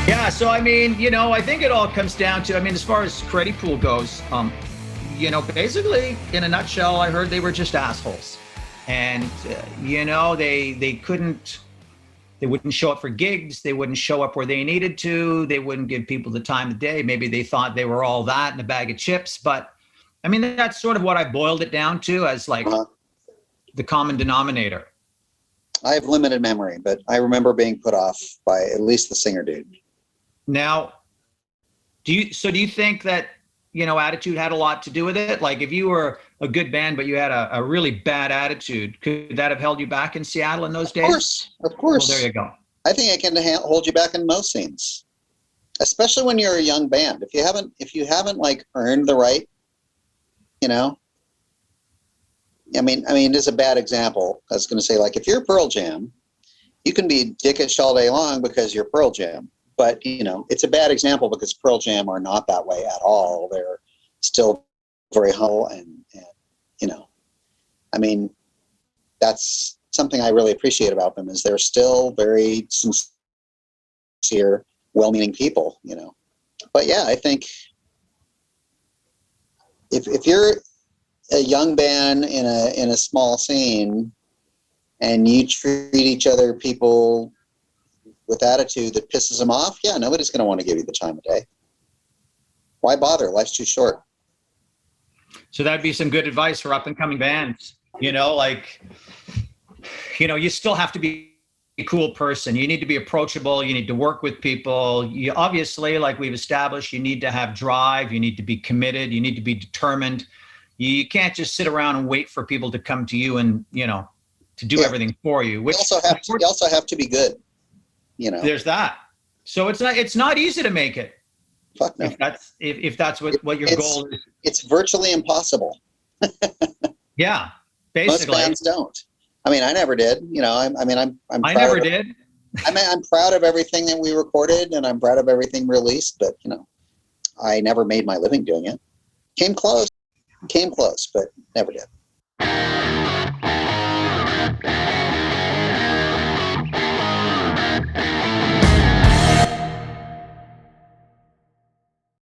Yeah, so I mean, I think it all comes down to, I mean, as far as Creddy Pool goes, basically, in a nutshell, I heard they were just assholes, and they wouldn't show up for gigs, they wouldn't show up where they needed to, they wouldn't give people the time of day. Maybe they thought they were all that in a bag of chips, but I mean, that's sort of what I boiled it down to as like Uh, the common denominator. I have limited memory, but I remember being put off by at least the singer dude. Now, do you think that attitude had a lot to do with it? Like, if you were a good band but you had a really bad attitude, could that have held you back in Seattle in those days? Of Well, there course. you go. I think it can hold you back in most scenes, especially when you're a young band. If you haven't like earned the right, you know, I mean, it's a bad example. I was going to say, like, if you're Pearl Jam, you can be dickish all day long because you're Pearl Jam. But, it's a bad example because Pearl Jam are not that way at all. They're still very humble and I mean, that's something I really appreciate about them is they're still very sincere, well-meaning people. But yeah, I think if you're a young band in a small scene and you treat each other people with attitude that pisses them off, yeah, nobody's going to want to give you the time of day. Why bother? Life's too short. So that'd be some good advice for up and coming bands. You still have to be a cool person. You need to be approachable. You need to work with people. You obviously, like we've established, you need to have drive. You need to be committed. You need to be determined. You can't just sit around and wait for people to come to you and, to do everything for you. You also have to be good. There's that. So it's not easy to make it. Fuck no. If that's what your goal is. It's virtually impossible. Yeah, basically. Most bands don't. I mean, I never did. I'm I proud never of, did. I'm proud of everything that we recorded, and I'm proud of everything released. But I never made my living doing it. Came close, but never did.